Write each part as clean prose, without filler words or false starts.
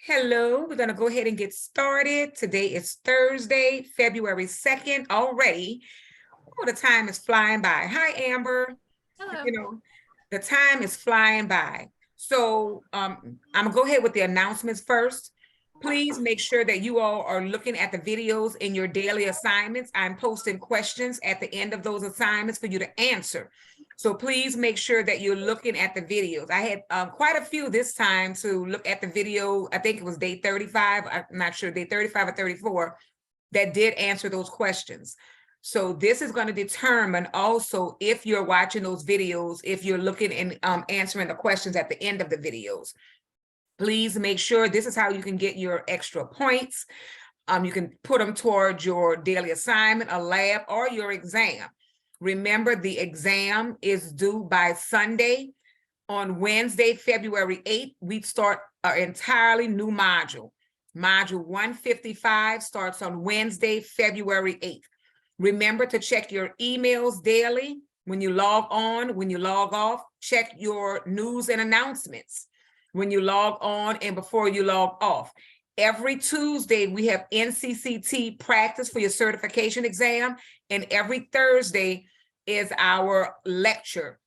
Hello, we're going to go ahead and get started. Today is Thursday, February 2nd already. Oh, the time is flying by. Hi, Amber. Hello. You know, the time is flying by. So I'm going to go ahead with the announcements first. Please make sure that you all are looking at the videos in your daily assignments. I'm posting questions at the end of those assignments for you to answer. So please make sure that you're looking at the videos. I had quite a few this time to look at the video. I think it was day 35. I'm not sure, day 35 or 34, that did answer those questions. So this is going to determine also if you're watching those videos, if you're looking and answering the questions at the end of the videos. Please make sure this is how you can get your extra points. You can put them towards your daily assignment, a lab, or your exam. Remember, the exam is due by Sunday. On Wednesday, February 8th, we start an entirely new module. Module 155 starts on Wednesday, February 8th. Remember to check your emails daily. When you log on, when you log off, check your news and announcements. When you log on and before you log off. Every Tuesday, we have NCCT practice for your certification exam, and every Thursday is our lecture.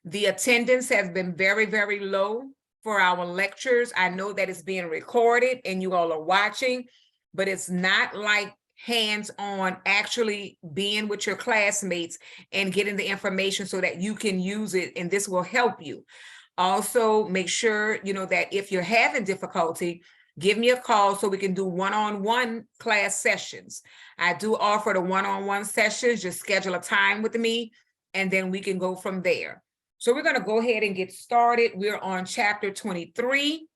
The attendance has been very, very low for our lectures. I know that it's being recorded and you all are watching, but it's not like hands-on actually being with your classmates and getting the information so that you can use it, and this will help you. Also, make sure, that if you're having difficulty, give me a call so we can do one-on-one class sessions. I do offer the one-on-one sessions. Just schedule a time with me, and then we can go from there. So we're going to go ahead and get started. We're on chapter 23.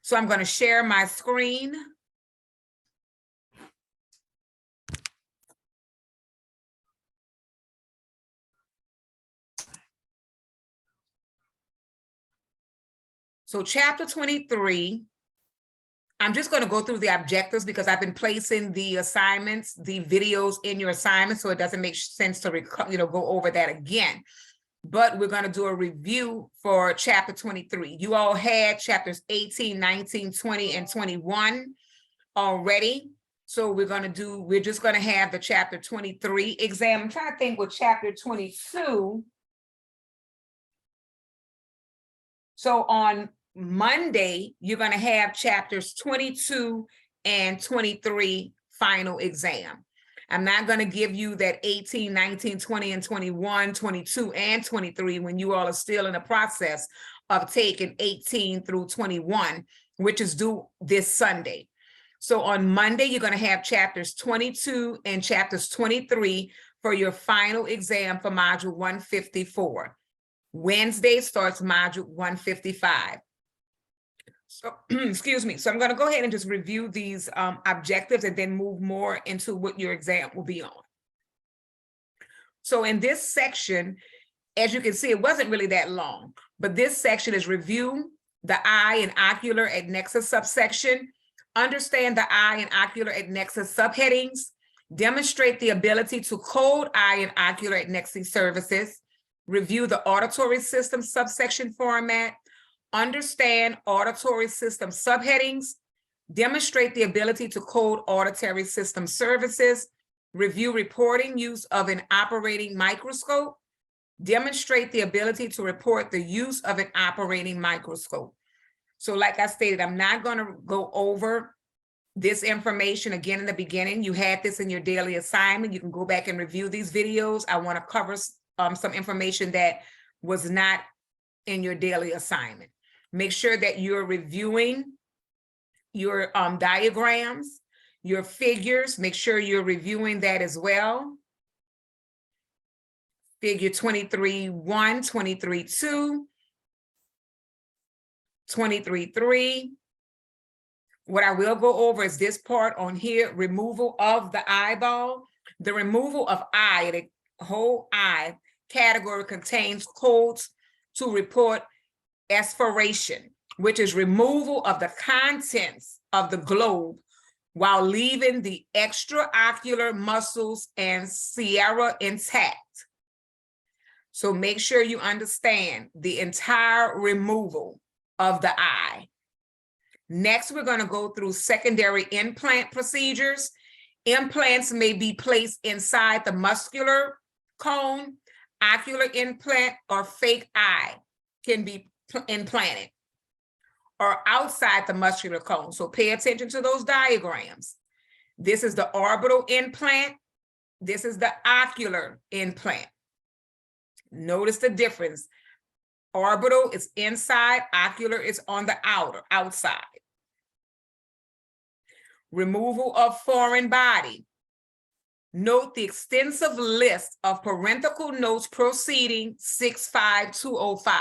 So I'm going to share my screen. So chapter 23, I'm just going to go through the objectives because I've been placing the assignments, the videos in your assignments, so it doesn't make sense to go over that again. But we're going to do a review for chapter 23. You all had chapters 18, 19, 20, and 21 already. So we're just going to have the chapter 23 exam. I'm trying to think with chapter 22. So on Monday, you're going to have chapters 22 and 23 final exam. I'm not going to give you that 18, 19, 20, and 21, 22, and 23 when you all are still in the process of taking 18 through 21, which is due this Sunday. So on Monday, you're going to have chapters 22 and chapters 23 for your final exam for module 154. Wednesday starts module 155. So, excuse me. So I'm going to go ahead and just review these objectives and then move more into what your exam will be on. So in this section, as you can see, it wasn't really that long, but this section is review the eye and ocular Adnexa subsection, understand the eye and ocular Adnexa subheadings, demonstrate the ability to code eye and ocular Adnexa services, review the auditory system subsection format, understand auditory system subheadings, demonstrate the ability to code auditory system services, review reporting use of an operating microscope, demonstrate the ability to report the use of an operating microscope. So like I stated, I'm not going to go over this information again in the beginning. You had this in your daily assignment. You can go back and review these videos. I want to cover some information that was not in your daily assignment. Make sure that you're reviewing your diagrams, your figures. Make sure you're reviewing that as well. Figure 23.1, 23.2, 23.3. What I will go over is this part on here, removal of the eyeball. The removal of eye, the whole eye category contains codes to report aspiration, which is removal of the contents of the globe while leaving the extraocular muscles and sclera intact. So make sure you understand the entire removal of the eye. Next, we're going to go through secondary implant procedures. Implants may be placed inside the muscular cone. Ocular implant or fake eye can be implanted or outside the muscular cone. So pay attention to those diagrams. This is the orbital implant. This is the ocular implant. Notice the difference. Orbital is inside, ocular is on the outside. Removal of foreign body. Note the extensive list of parenthetical notes proceeding 65205.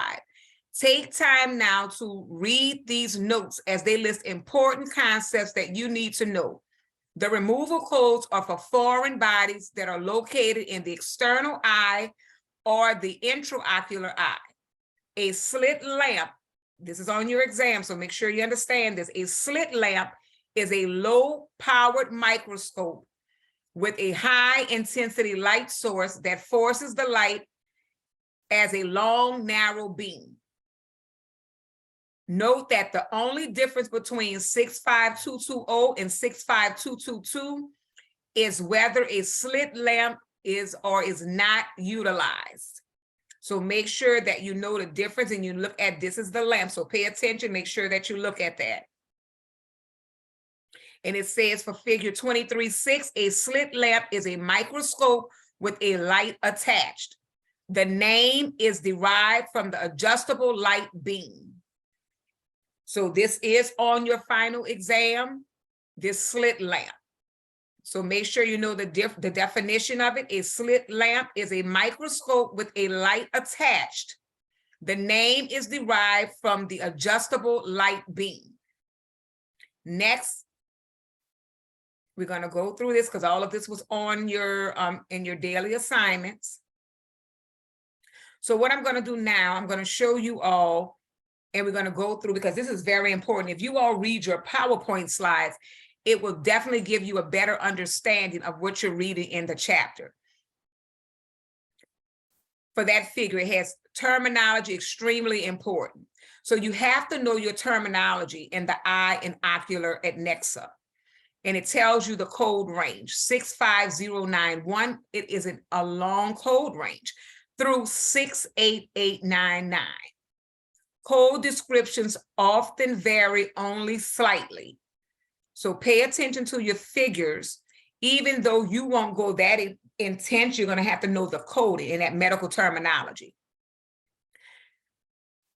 Take time now to read these notes as they list important concepts that you need to know. The removal codes are for foreign bodies that are located in the external eye or the intraocular eye. A slit lamp, this is on your exam, so make sure you understand this. A slit lamp is a low-powered microscope with a high-intensity light source that forces the light as a long, narrow beam. Note that the only difference between 65220 and 65222 is whether a slit lamp is or is not utilized. So make sure that you know the difference and you look at, this is the lamp. So pay attention, make sure that you look at that. And it says for figure 23.6, a slit lamp is a microscope with a light attached. The name is derived from the adjustable light beam. So this is on your final exam, this slit lamp. So make sure you know the definition of it. A slit lamp is a microscope with a light attached. The name is derived from the adjustable light beam. Next, we're going to go through this because all of this was on your in your daily assignments. So what I'm going to do now, I'm going to show you all, and we're going to go through, because this is very important. If you all read your PowerPoint slides, it will definitely give you a better understanding of what you're reading in the chapter. For that figure, it has terminology, extremely important. So you have to know your terminology in the eye and ocular Adnexa. And it tells you the code range, 65091. It isn't a long code range, through 68899. Code descriptions often vary only slightly. So pay attention to your figures. Even though you won't go that intense, you're going to have to know the code in that medical terminology.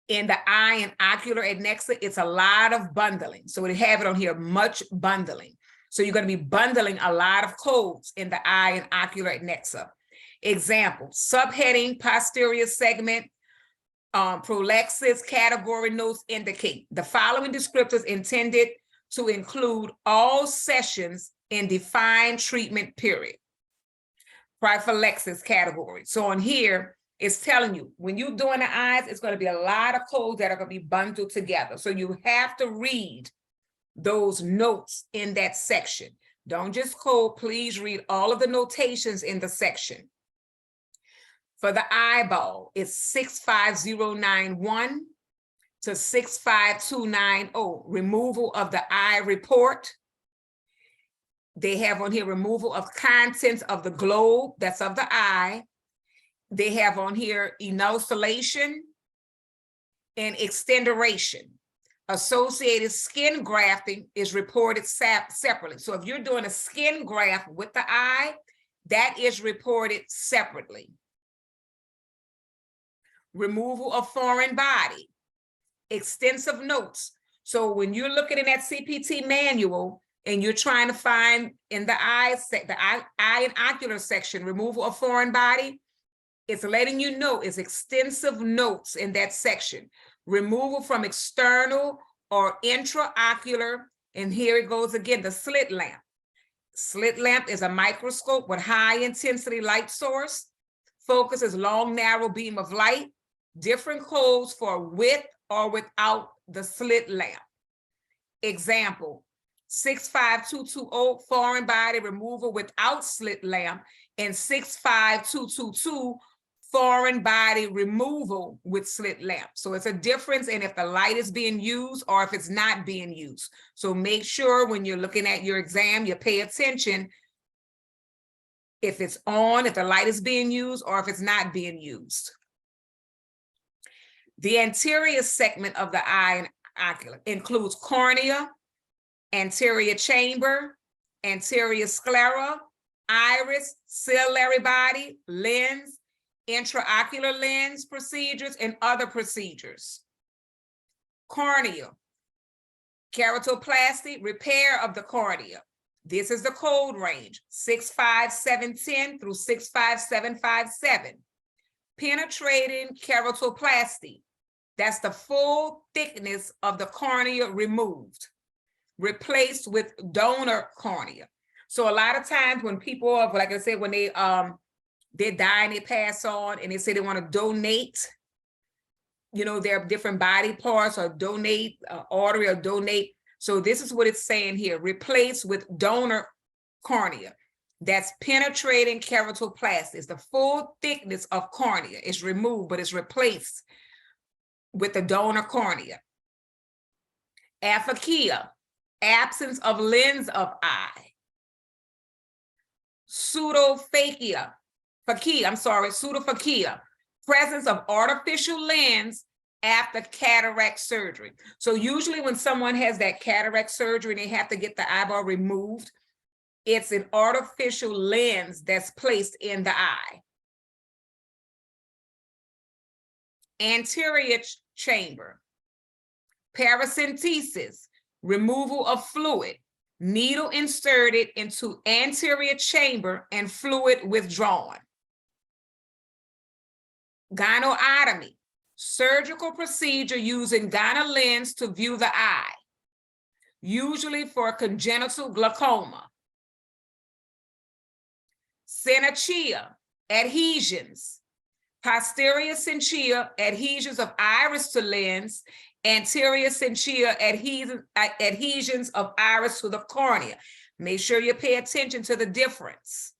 In the eye and ocular Adnexa, it's a lot of bundling. So we have it on here, much bundling. So you're going to be bundling a lot of codes in the eye and ocular Adnexa. Example, subheading, posterior segment, prolepsis, category notes indicate the following descriptors intended to include all sessions in defined treatment period. Prophylaxis category. So on here, it's telling you, when you're doing the eyes, it's going to be a lot of codes that are going to be bundled together. So you have to read those notes in that section. Don't just code, please read all of the notations in the section. For the eyeball, it's 65091 to 65290, removal of the eye report. They have on here removal of contents of the globe, that's of the eye. They have on here enucleation and extenderation. Associated skin grafting is reported separately. So if you're doing a skin graft with the eye, that is reported separately. Removal of foreign body, extensive notes. So when you're looking in that CPT manual and you're trying to find in the eye and ocular section, removal of foreign body, it's letting you know it's extensive notes in that section. Removal from external or intraocular, and here it goes again, the slit lamp. Slit lamp is a microscope with high intensity light source. Focus is long, narrow beam of light. Different codes for with or without the slit lamp. Example, 65220, foreign body removal without slit lamp, and 65222, foreign body removal with slit lamp. So it's a difference in if the light is being used or if it's not being used. So make sure when you're looking at your exam, you pay attention if it's on, if the light is being used, or if it's not being used. The anterior segment of the eye and ocular includes cornea, anterior chamber, anterior sclera, iris, ciliary body, lens, intraocular lens procedures, and other procedures. Cornea, keratoplasty, repair of the cornea. This is the code range, 65710 through 65757. Penetrating keratoplasty, that's the full thickness of the cornea removed, replaced with donor cornea. So a lot of times when people, like I said, when they're dying, they pass on, and they say they want to donate, you know, their different body parts, or donate artery, or donate. So this is what it's saying here, replaced with donor cornea. That's penetrating keratoplasty. It's the full thickness of cornea. It's removed, but it's replaced with the donor cornea. Aphakia, absence of lens of eye. Pseudophakia, pseudophakia, presence of artificial lens after cataract surgery. So usually when someone has that cataract surgery and they have to get the eyeball removed, it's an artificial lens that's placed in the eye. Anterior chamber, paracentesis, removal of fluid, needle inserted into anterior chamber and fluid withdrawn. Gynotomy, surgical procedure using gyno lens to view the eye, usually for congenital glaucoma. Synechia, adhesions, posterior synechia, adhesions of iris to lens, anterior synechia, adhesions of iris to the cornea. Make sure you pay attention to the difference.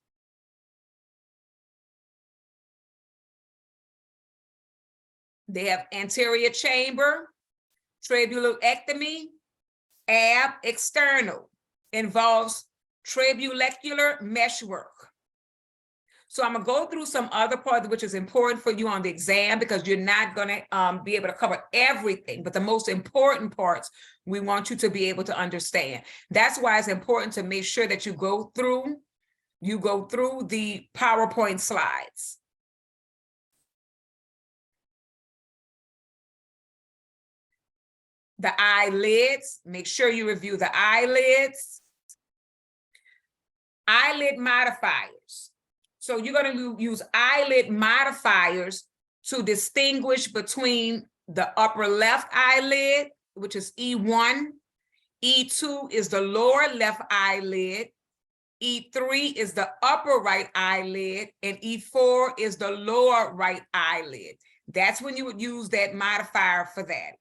They have anterior chamber, trabeculectomy, ab external, involves trabecular meshwork. So I'm gonna go through some other parts which is important for you on the exam, because you're not gonna be able to cover everything, but the most important parts we want you to be able to understand. That's why it's important to make sure that you go through the PowerPoint slides. The eyelids, make sure you review the eyelids. Eyelid modifiers. So you're going to use eyelid modifiers to distinguish between the upper left eyelid, which is E1. E2 is the lower left eyelid. E3 is the upper right eyelid. And E4 is the lower right eyelid. That's when you would use that modifier for that.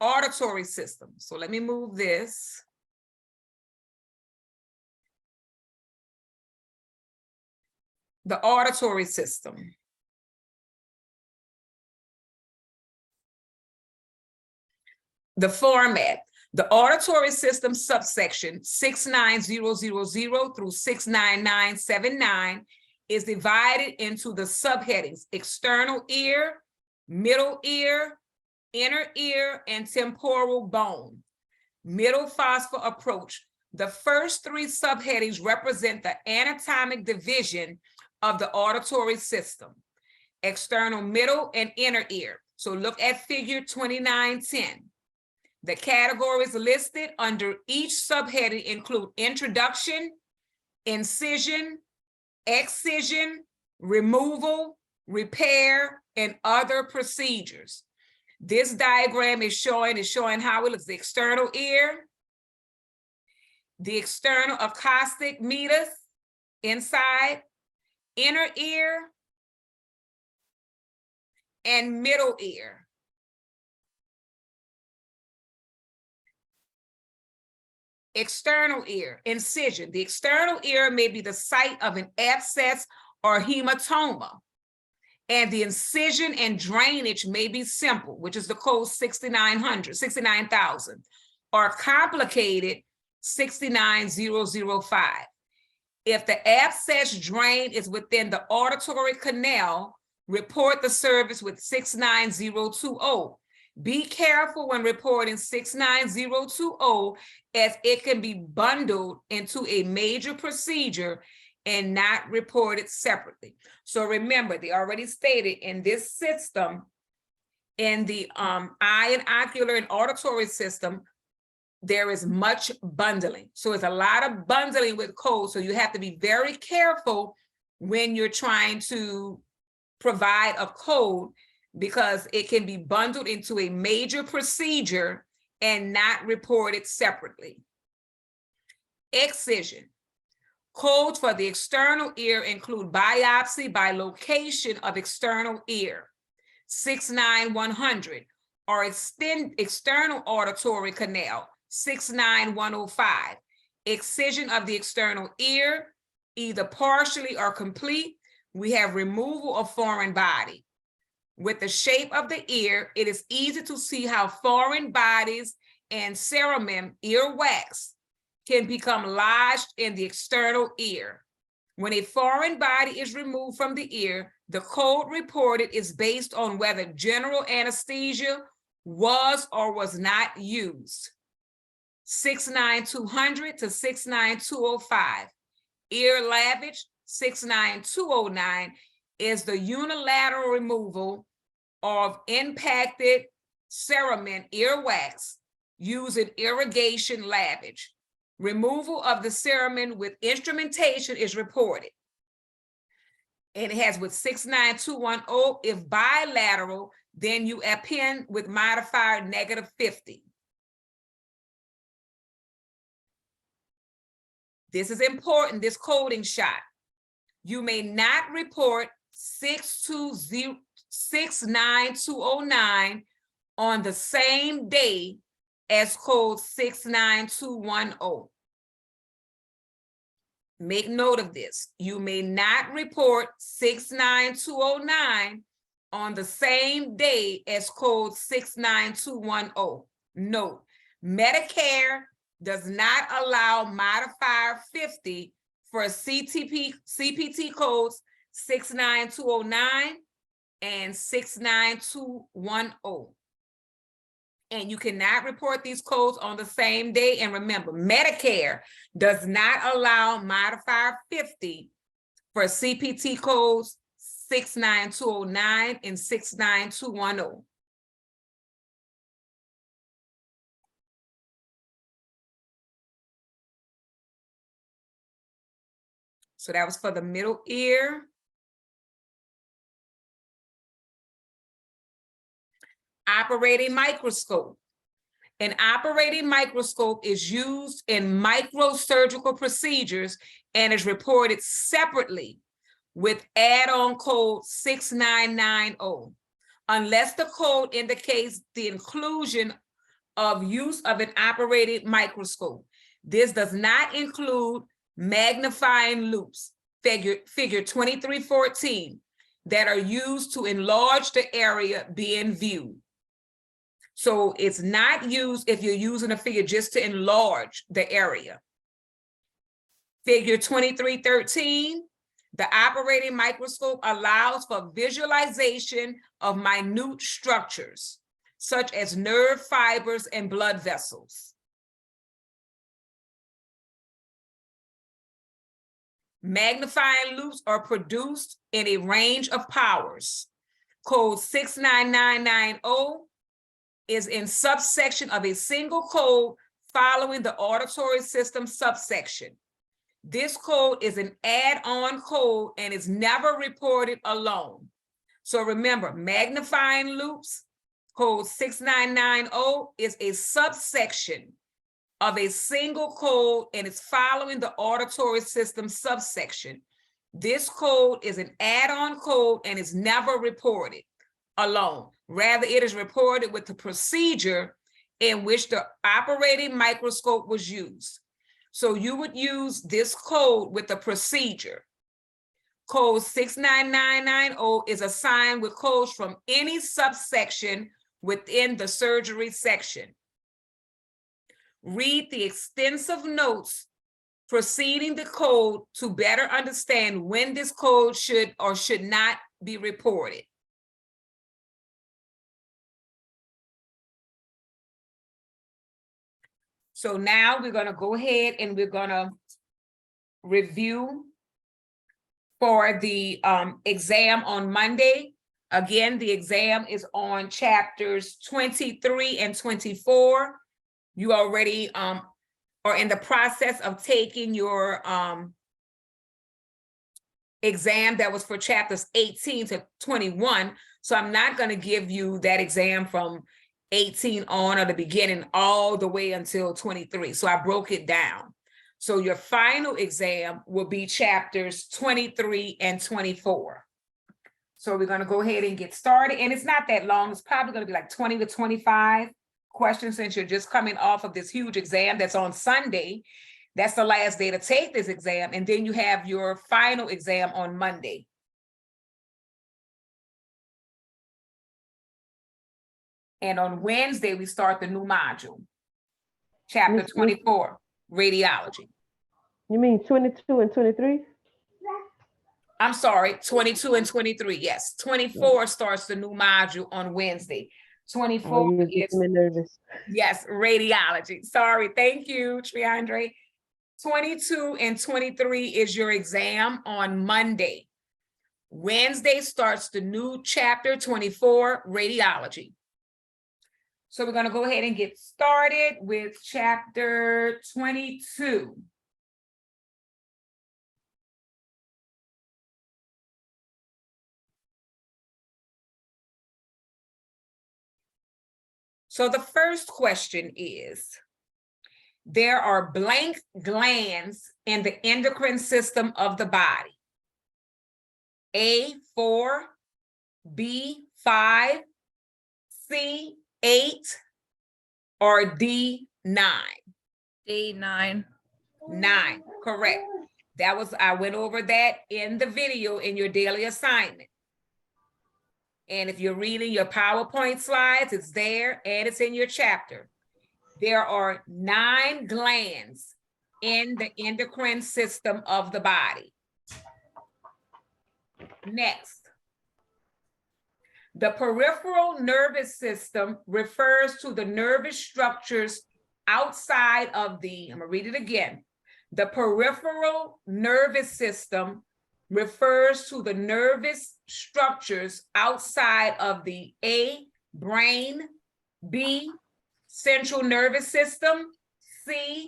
Auditory system. So let me move this. The auditory system. The format. The auditory system subsection 69000 through 69979 is divided into the subheadings: external ear, middle ear, inner ear, and temporal bone. Middle phosphor approach. The first three subheadings represent the anatomic division of the auditory system: external, middle, and inner ear. So look at figure 2910. The categories listed under each subheading include introduction, incision, excision, removal, repair, and other procedures. This diagram is showing how it looks: the external ear, the external acoustic meatus inside, inner ear, and middle ear. External ear, incision. The external ear may be the site of an abscess or hematoma, and the incision and drainage may be simple, which is the code 69,000, or complicated 69,005. If the abscess drain is within the auditory canal, report the service with 69020. Be careful when reporting 69020, as it can be bundled into a major procedure and not reported separately. So remember, they already stated in this system, in the eye and ocular and auditory system, there is much bundling. So it's a lot of bundling with codes. So you have to be very careful when you're trying to provide a code, because it can be bundled into a major procedure and not reported separately. Excision. Codes for the external ear include biopsy by location of external ear, 69100, or external auditory canal, 69105. Excision of the external ear, either partially or complete. We have removal of foreign body. With the shape of the ear, it is easy to see how foreign bodies and cerumen, ear wax, can become lodged in the external ear. When a foreign body is removed from the ear, the code reported is based on whether general anesthesia was or was not used. 69200 to 69205. Ear lavage, 69209, is the unilateral removal of impacted cerumen, ear wax, using irrigation lavage. Removal of the cerumen with instrumentation is reported. And it has with 69210, if bilateral, then you append with modifier -50. This is important, this coding shot. You may not report 69209 on the same day as code 69210. Make note of this. You may not report 69209 on the same day as code 69210. Note, Medicare does not allow modifier 50 for CPT codes 69209 and 69210. And you cannot report these codes on the same day. And remember, Medicare does not allow modifier 50 for CPT codes 69209 and 69210. So that was for the middle ear. Operating microscope. An operating microscope is used in microsurgical procedures and is reported separately with add-on code 6990, unless the code indicates the inclusion of use of an operating microscope. This does not include magnifying loops, figure 2314, that are used to enlarge the area being viewed. So it's not used if you're using a figure just to enlarge the area. Figure 2313, the operating microscope allows for visualization of minute structures, such as nerve fibers and blood vessels. Magnifying loops are produced in a range of powers. Code 69990 is in subsection of a single code following the auditory system subsection. This code is an add-on code and is never reported alone. So remember, magnifying loops, code 6990, is a subsection of a single code and it's following the auditory system subsection. This code is an add-on code and is never reported alone. Rather, it is reported with the procedure in which the operating microscope was used. So you would use this code with the procedure. Code 69990 is assigned with codes from any subsection within the surgery section. Read the extensive notes preceding the code to better understand when this code should or should not be reported. So now we're going to go ahead and we're going to review for the exam on Monday. Again, the exam is on chapters 23 and 24. You already are in the process of taking your exam that was for chapters 18 to 21. So I'm not going to give you that exam from 18 on or the beginning all the way until 23. So I broke it down. So your final exam will be chapters 23 and 24. So we're going to go ahead and get started. And it's not that long. It's probably going to be like 20 to 25 questions since you're just coming off of this huge exam that's on Sunday. That's the last day to take this exam. And then you have your final exam on Monday. And on Wednesday, we start the new module, chapter 24, radiology. You mean 22 and 23? I'm sorry, 22 and 23. Yes, 24 starts the new module on Wednesday. 24 is nervous. Yes, radiology. Sorry, thank you, Triandre. 22 and 23 is your exam on Monday. Wednesday starts the new chapter 24, radiology. So we're going to go ahead and get started with chapter 22. So the first question is, there are blank glands in the endocrine system of the body. A4, B5, C8, or D9? D9. 9, correct. I went over that in the video in your daily assignment. And if you're reading your PowerPoint slides, it's there and it's in your chapter. There are 9 glands in the endocrine system of the body. Next. The peripheral nervous system refers to the nervous structures outside of the, I'm gonna read it again. The peripheral nervous system refers to the nervous structures outside of the A, brain, B, central nervous system, C,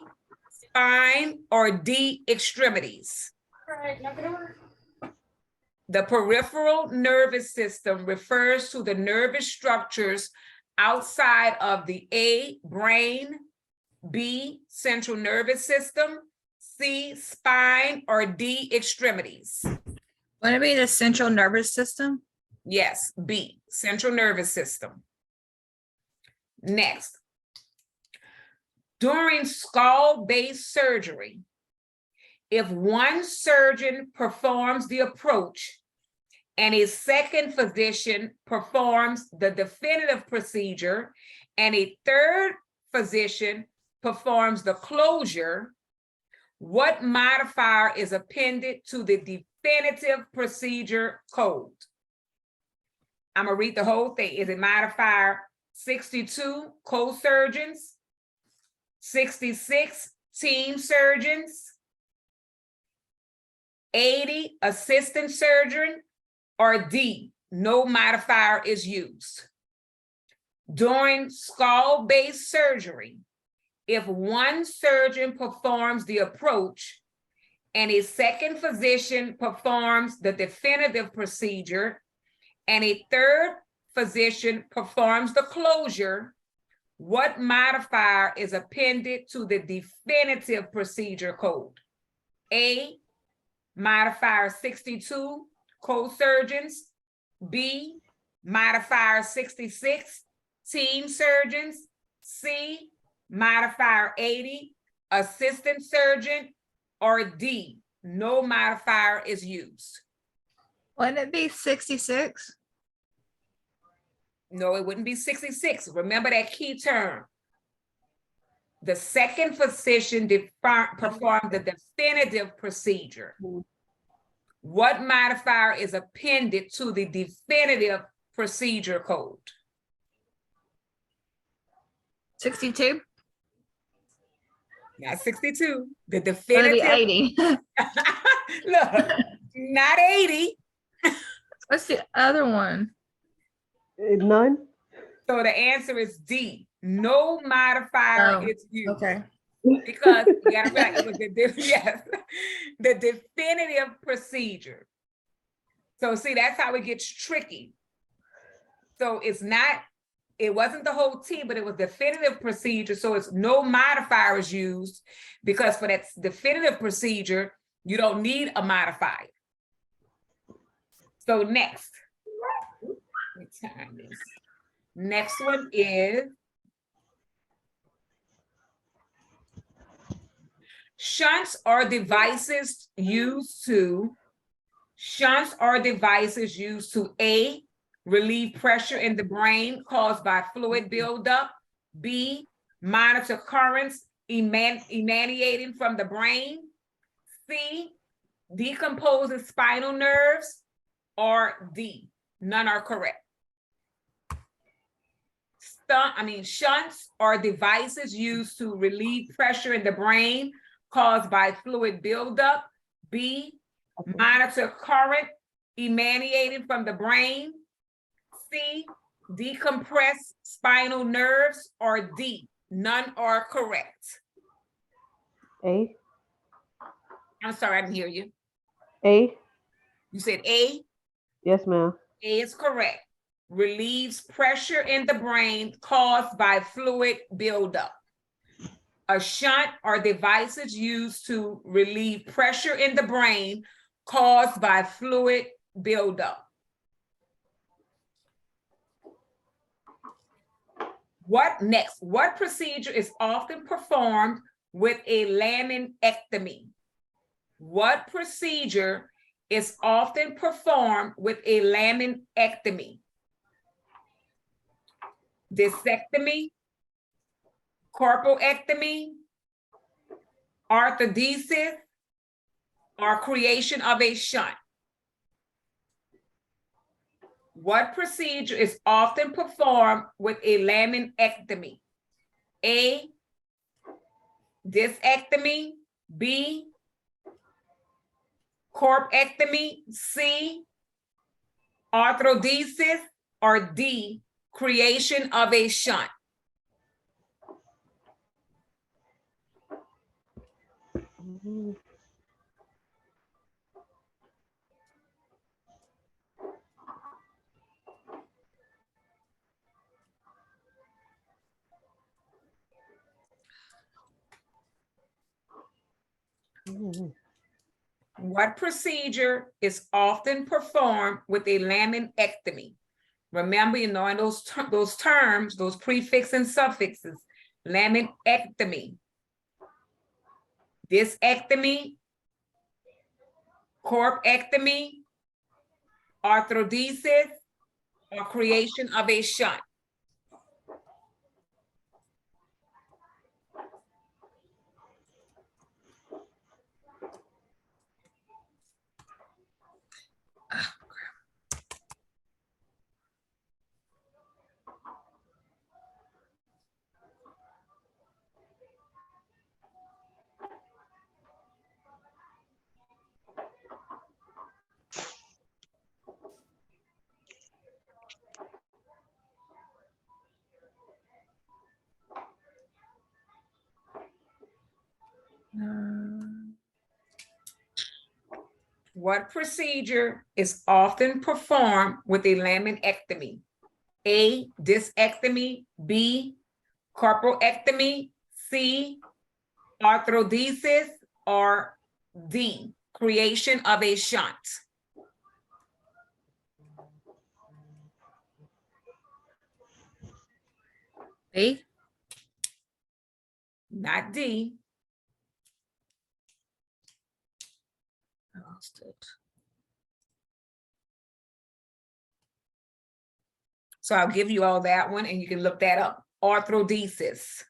spine, or D, extremities. All right, knock it over. The peripheral nervous system refers to the nervous structures outside of the A, brain, B, central nervous system, C, spine, or D, extremities. Wouldn't it be the central nervous system? Yes, B, central nervous system. Next. During skull-based surgery, if one surgeon performs the approach and a second physician performs the definitive procedure and a third physician performs the closure, what modifier is appended to the definitive procedure code? I'm gonna read the whole thing. Is it modifier 62, co-surgeons, 66, team surgeons, 80, assistant surgeon, or D, no modifier is used? During skull-based surgery, if one surgeon performs the approach and a second physician performs the definitive procedure and a third physician performs the closure, what modifier is appended to the definitive procedure code? A, modifier 62, co-surgeons. B, modifier 66, team surgeons. C, modifier 80, assistant surgeon, or D, no modifier is used? Wouldn't it be 66? No, it wouldn't be 66. Remember that key term. The second physician performed the definitive procedure. What modifier is appended to the definitive procedure code? 62? Not 62. The Would it be definitive. 80? Look, not 80. What's the other one? None. So the answer is D. No modifier Oh, is used. Okay. Because you gotta realize it was yes, the definitive procedure. So see, that's how it gets tricky. So it wasn't the whole T, but it was definitive procedure. So it's no modifier is used because for that definitive procedure, you don't need a modifier. So next, next one is shunts are devices used to A, relieve pressure in the brain caused by fluid buildup, B, monitor currents emanating from the brain, C, decomposes spinal nerves, or D, none are correct. Shunts are devices used to relieve pressure in the brain caused by fluid buildup, B, monitor current emanating from the brain, C, decompress spinal nerves, or D, none are correct. A. I'm sorry, I didn't hear you. A. You said A? Yes, ma'am. A is correct. Relieves pressure in the brain caused by fluid buildup. A shunt are devices used to relieve pressure in the brain caused by fluid buildup. What next? What procedure is often performed with a laminectomy? What procedure is often performed with a laminectomy? Discectomy, corporectomy, arthrodesis, or creation of a shunt? What procedure is often performed with a laminectomy? A, discectomy, B, corpectomy, C, arthrodesis, or D, creation of a shunt? What procedure is often performed with a laminectomy? Remember, you know, in those terms, those prefixes and suffixes, laminectomy, discectomy, corpectomy, arthrodesis, or creation of a shunt? What procedure is often performed with a laminectomy? A, discectomy, B, corporectomy, C, arthrodesis, or D, creation of a shunt? B? Not D. lost it. So I'll give you all that one and you can look that up. Arthrodesis.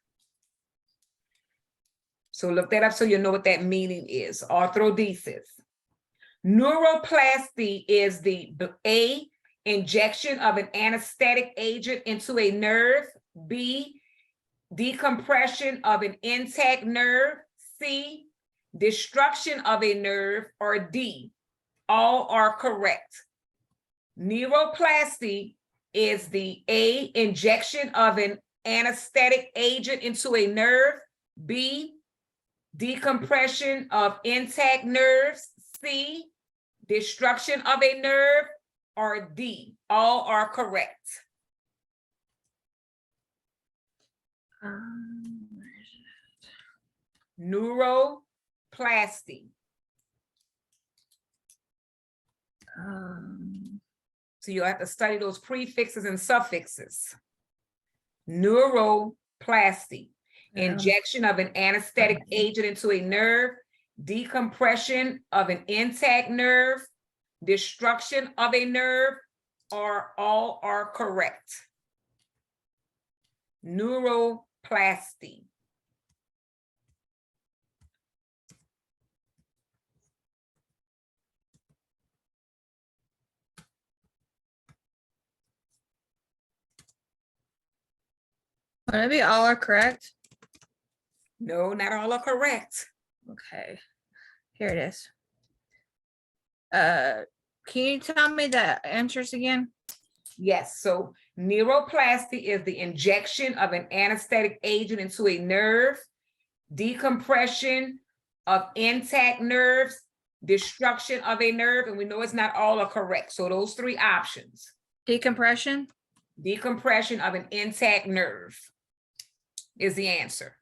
So look that up so you know what that meaning is. Arthrodesis. Neuroplasty is the A, injection of an anesthetic agent into a nerve. B, decompression of an intact nerve. C, destruction of a nerve. Or D, all are correct. Neuroplasty is the A, injection of an anesthetic agent into a nerve. B, decompression of intact nerves. C, destruction of a nerve. Or D, all are correct. Where is it? Neuroplasty. So you'll have to study those prefixes and suffixes. Neuroplasty, injection of an anesthetic agent into a nerve, decompression of an intact nerve, destruction of a nerve, or all are correct. Neuroplasty. Would it be all are correct? No, not all are correct. Okay, here it is. Can you tell me the answers again? Yes, so neuroplasty is the injection of an anesthetic agent into a nerve, decompression of intact nerves, destruction of a nerve, and we know it's not all are correct. So those three options. Decompression? Decompression of an intact nerve is the answer.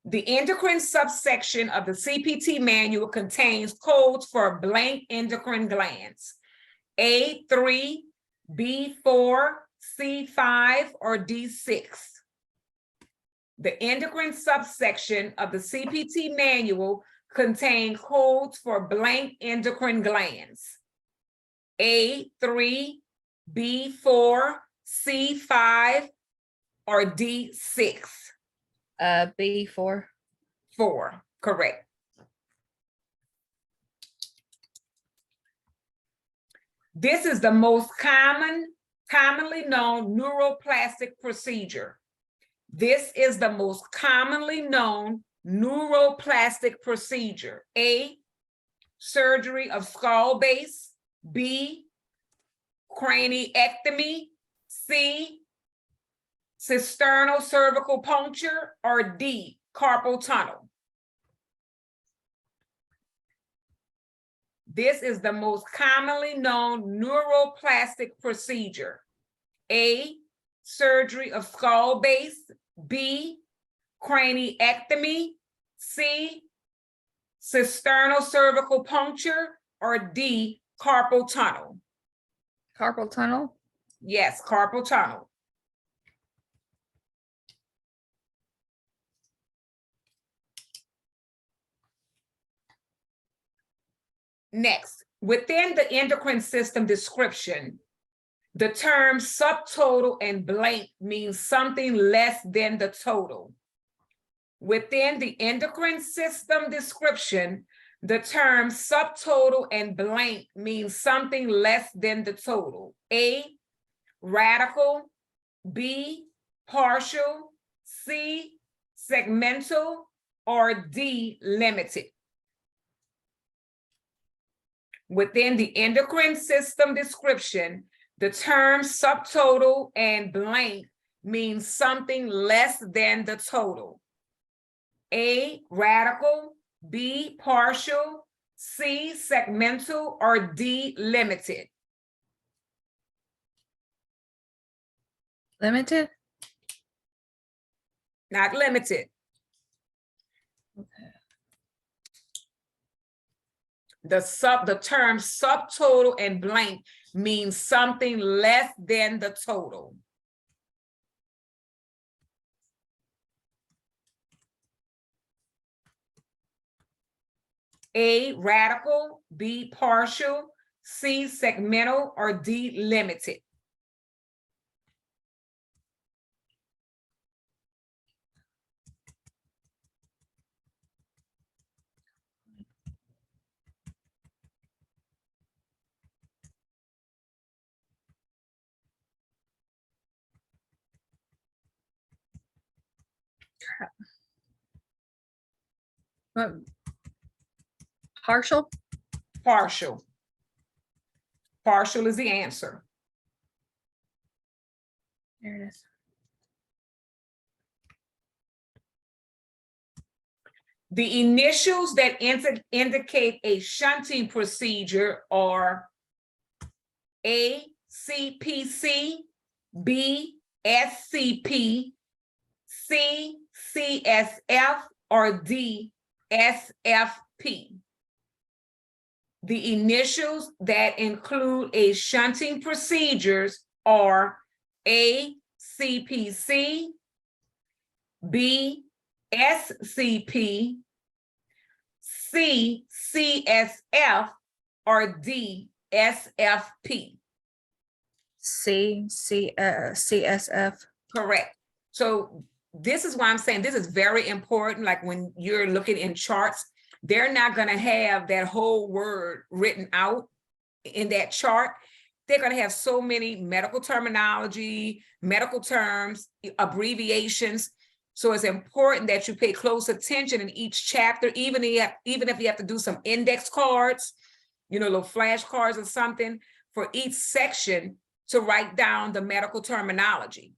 The endocrine subsection of the CPT manual contains codes for blank endocrine glands. A3, B4, C5, or D6. The endocrine subsection of the CPT manual contains codes for blank endocrine glands. A3, B4, C5, or D6. B4. 4, correct. This is the most commonly known neuroplastic procedure. This is the most commonly known neuroplastic procedure. A, surgery of skull base. B, craniectomy. C, cisternal cervical puncture. Or D, carpal tunnel. This is the most commonly known neuroplastic procedure. A, surgery of skull base. B, craniectomy. C, cisternal cervical puncture. Or D, carpal tunnel. Carpal tunnel? Yes, carpal tunnel. Next, within the endocrine system description, the term subtotal and blank means something less than the total. Within the endocrine system description, the term subtotal and blank means something less than the total. A, radical. B, partial. C, segmental. Or D, limited. Within the endocrine system description, the term subtotal and blank means something less than the total. A, radical. B, partial. C, segmental. Or D, limited. Limited? Not limited. Okay. The term subtotal and blank means something less than the total. A, radical, B, partial, C, segmental, or D, limited? What? Partial? Partial. Partial is the answer. There it is. The initials that indicate a shunting procedure are A, CPC, B, SCP, C, CSF, or D, SFP. The initials that include a shunting procedures are A, CPC, B, SCP, C, CSF, or D, SFP. CSF. Correct. So this is why I'm saying this is very important. Like when you're looking in charts, they're not going to have that whole word written out in that chart. They're going to have so many medical terminology, medical terms, abbreviations. So it's important that you pay close attention in each chapter, even if you have to do some index cards, little flashcards or something for each section to write down the medical terminology.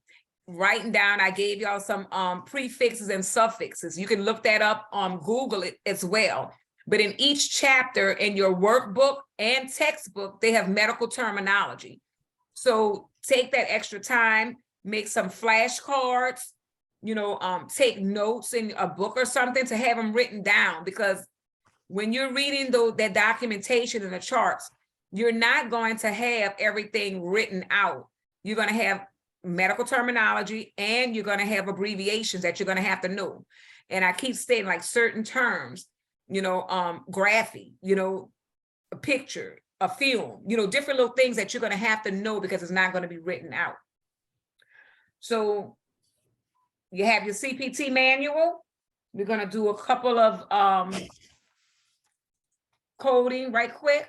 Writing down, I gave y'all some prefixes and suffixes. You can look that up on Google it as well. But in each chapter in your workbook and textbook, they have medical terminology. So take that extra time, make some flashcards, take notes in a book or something to have them written down, because when you're reading that documentation and the charts, you're not going to have everything written out. You're going to have medical terminology and you're going to have abbreviations that you're going to have to know. And I keep stating like certain terms, graphy, a picture, a film, different little things that you're going to have to know because it's not going to be written out. So you have your CPT manual. We're going to do a couple of coding right quick.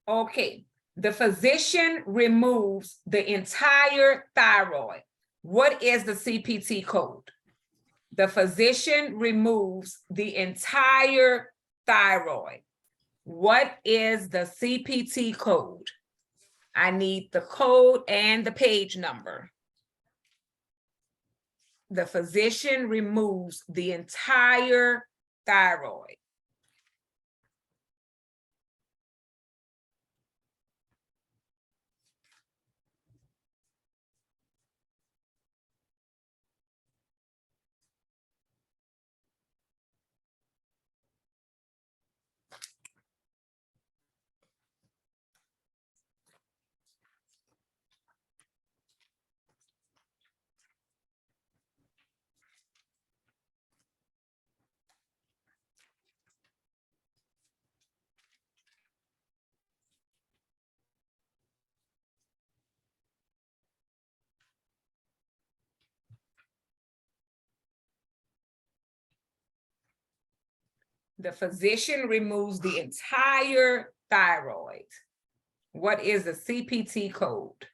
Okay, the physician removes the entire thyroid. What is the CPT code? The physician removes the entire thyroid. What is the CPT code? I need the code and the page number. The physician removes the entire thyroid. The physician removes the entire thyroid. What is the CPT code?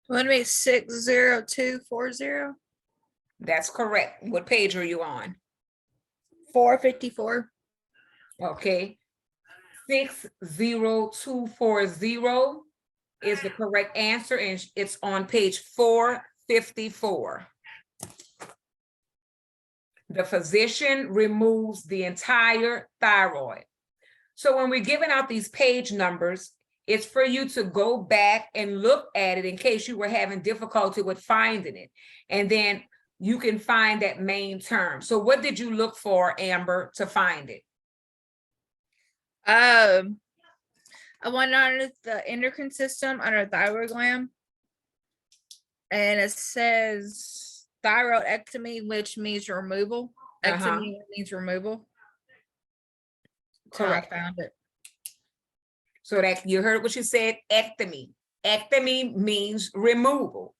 Would it be 60240? That's correct. What page are you on? 454. Okay. 60240 is the correct answer, and it's on page 454. The physician removes the entire thyroid. So when we're giving out these page numbers, it's for you to go back and look at it in case you were having difficulty with finding it. And then you can find that main term. So what did you look for, Amber, to find it? I went under the endocrine system under thyroid gland, and it says thyroidectomy, which means removal. Ectomy means removal. Correct. So I found it. So that you heard what you said, ectomy. Ectomy means removal.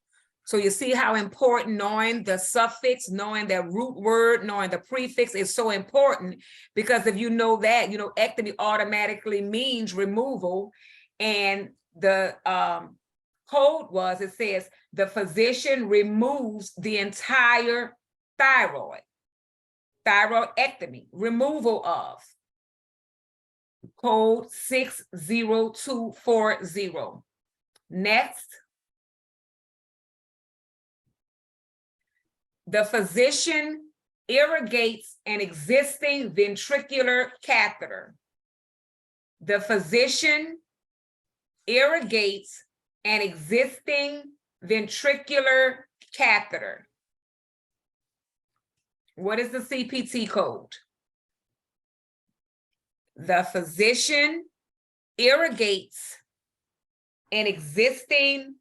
So you see how important knowing the suffix, knowing the root word, knowing the prefix is so important, because if you know that, you know, ectomy automatically means removal. And the code was, it says the physician removes the entire thyroid. Thyroidectomy, removal of. Code 60240. Next. The physician irrigates an existing ventricular catheter. The physician irrigates an existing ventricular catheter. What is the CPT code? The physician irrigates an existing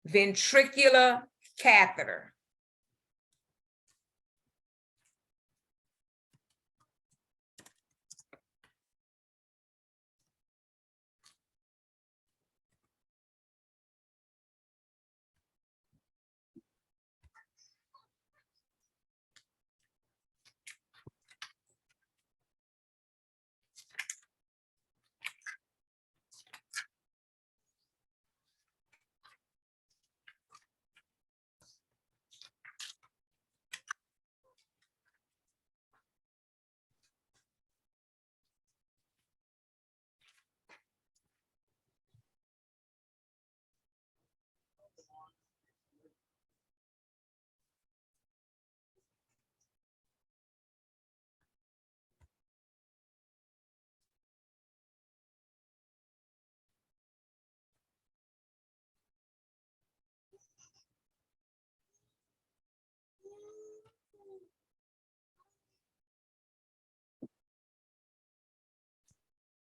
ventricular catheter.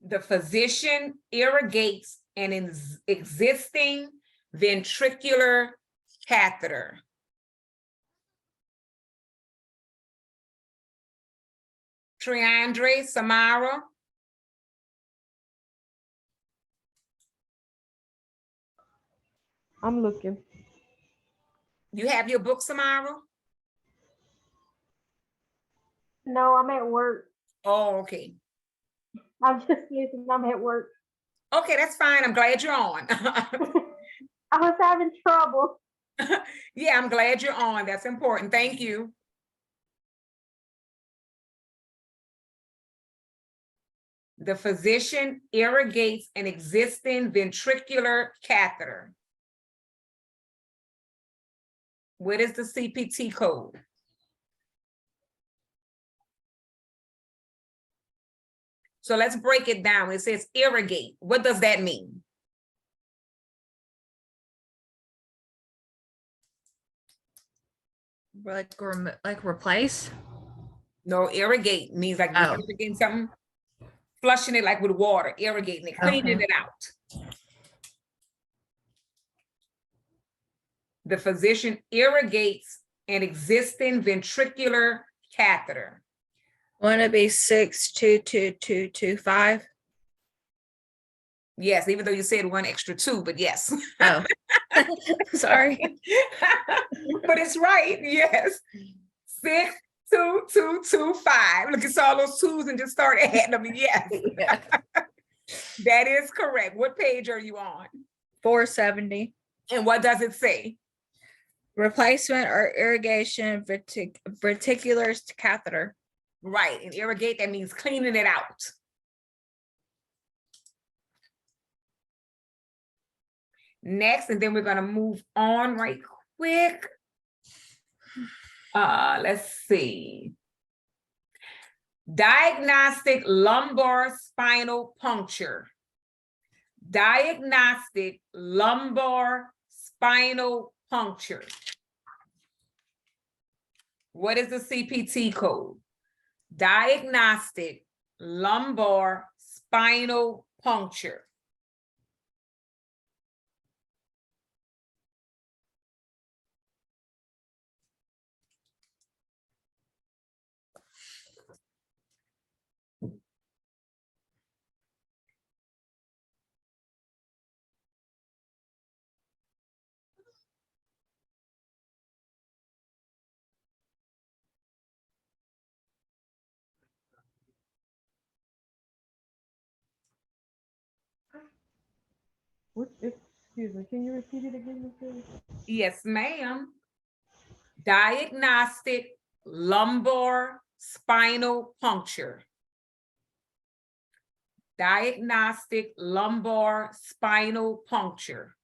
The physician irrigates an existing ventricular catheter. Triandre, Samara. I'm looking. You have your book, Samara? No, I'm at work. Oh, okay. I'm just using, I'm at work. Okay, that's fine. I'm glad you're on. I was having trouble. Yeah, I'm glad you're on. That's important. Thank you. The physician irrigates an existing ventricular catheter. What is the CPT code? So let's break it down. It says irrigate. What does that mean? Like replace? No, irrigate means like Oh. irrigating something, flushing it like with water, irrigating it, cleaning Okay. it out. The physician irrigates an existing ventricular catheter. Want to be 6222225? Yes, even though you said one extra two, but yes. Oh, sorry. But it's right, yes. 62225. Look, it's all those twos and just start adding them. Yes, Yeah. that is correct. What page are you on? 470. And what does it say? Replacement or irrigation reticular catheter. Right, and irrigate, that means cleaning it out. Next, and then we're gonna move on right quick. Let's see. Diagnostic lumbar spinal puncture. Diagnostic lumbar spinal puncture. What is the CPT code? Diagnostic lumbar spinal puncture. Excuse me, can you repeat it again, please? Yes, ma'am. Diagnostic lumbar spinal puncture. Diagnostic lumbar spinal puncture.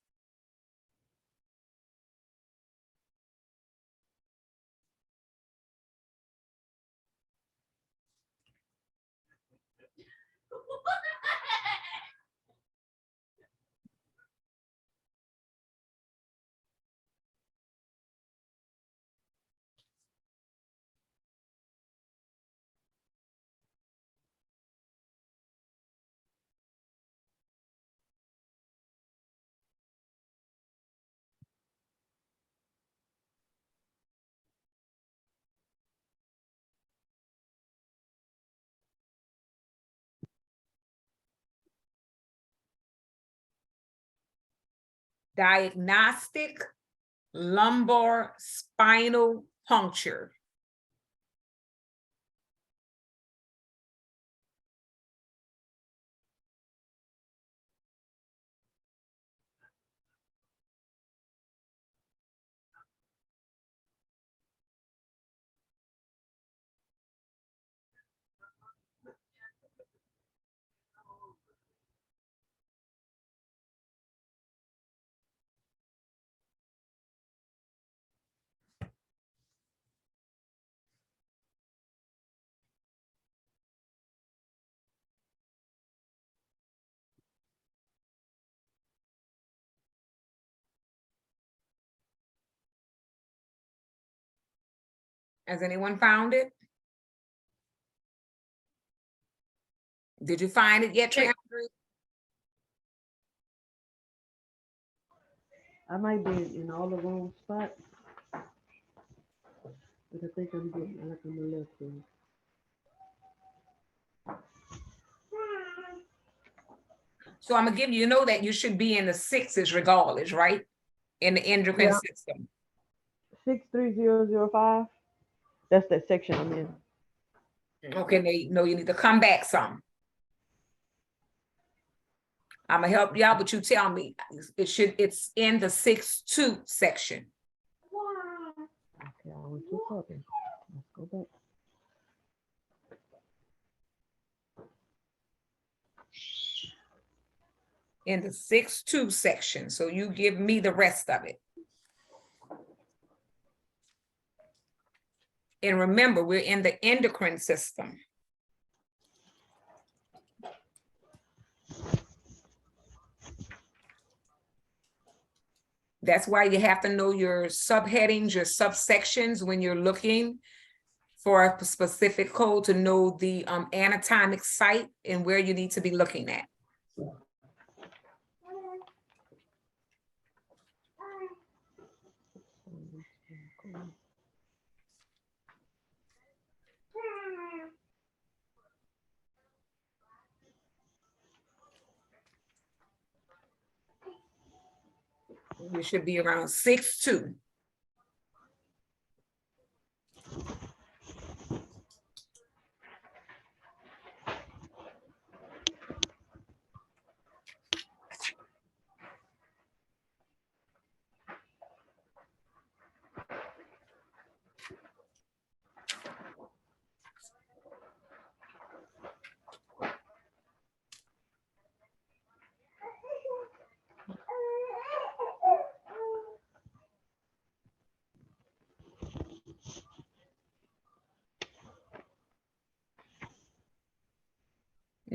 Diagnostic lumbar spinal puncture. Has anyone found it? Did you find it yet, Triandra? I might be in all the wrong spots, but I think I'm getting like on the left end. So I'm gonna give you, that you should be in the sixes regardless, right? In the endocrine Yeah. system. 63005. That's that section I'm in. Okay, no, you need to come back some. I'm gonna help you out, but you tell me. It's in the 6-2 section. Okay, I went too far then. Let's go back. In the 6-2 section. So you give me the rest of it. And remember, we're in the endocrine system. That's why you have to know your subheadings, your subsections when you're looking for a specific code to know the anatomic site and where you need to be looking at. You should be around 6-2.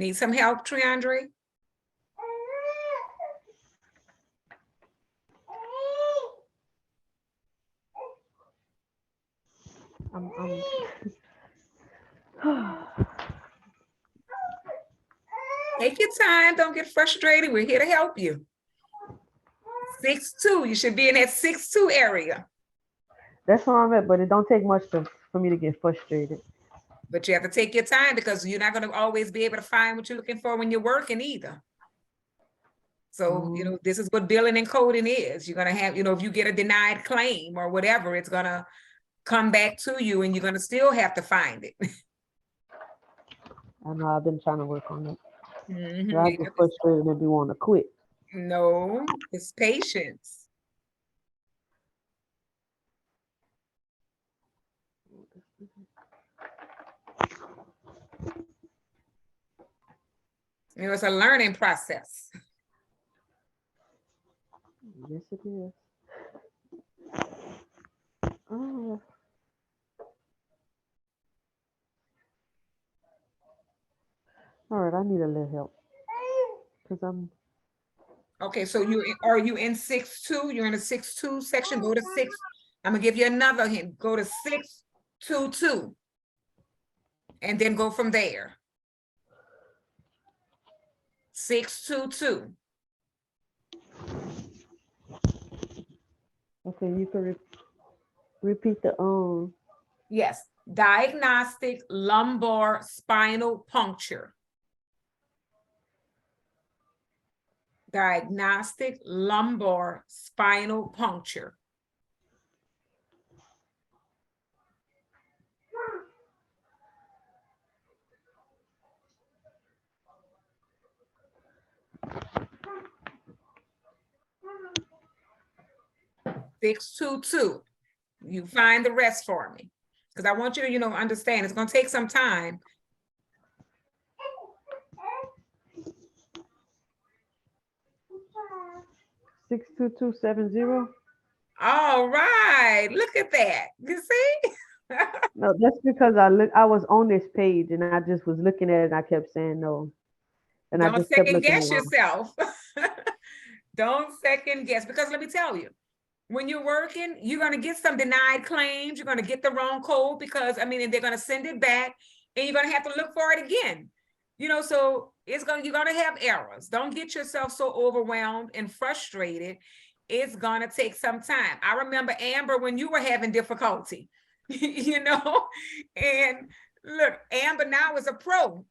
Need some help, Triandre? Take your time, don't get frustrated. We're here to help you. 6'2", you should be in that 6'2" area. That's where I'm at, but it don't take much for me to get frustrated. But you have to take your time because you're not going to always be able to find what you're looking for when you're working either. So, you know, this is what billing and coding is. You're going to have, you know, if you get a denied claim or whatever, it's going to come back to you and you're going to still have to find it. I know I've been trying to work on that. Mhm. I get frustrated and be wanting to quit. No, it's patience. You know, it's a learning process. Yes, it is. Oh. All right, I need a little help because I'm. Okay, so are you in 6'2"? You're in a 6'2" section. Go to 6. I'm gonna give you another hint. Go to 622, and then go from there. 622. Okay, you can repeat the Yes, diagnostic lumbar spinal puncture. Diagnostic lumbar spinal puncture. (622). You find the rest for me, because I want you to, you know, understand it's going to take some time. Six 62270. All right, look at that. You see? No, that's because I was on this page and I just was looking at it and I kept saying no. And I Don't just kept second looking guess around. yourself. Don't second guess, because let me tell you, when you're working, you're going to get some denied claims. You're going to get the wrong code because, I mean, and they're going to send it back and you're going to have to look for it again. You know, so you're going to have errors. Don't get yourself so overwhelmed and frustrated. It's going to take some time. I remember, Amber, when you were having difficulty, you know, and look, Amber now is a pro.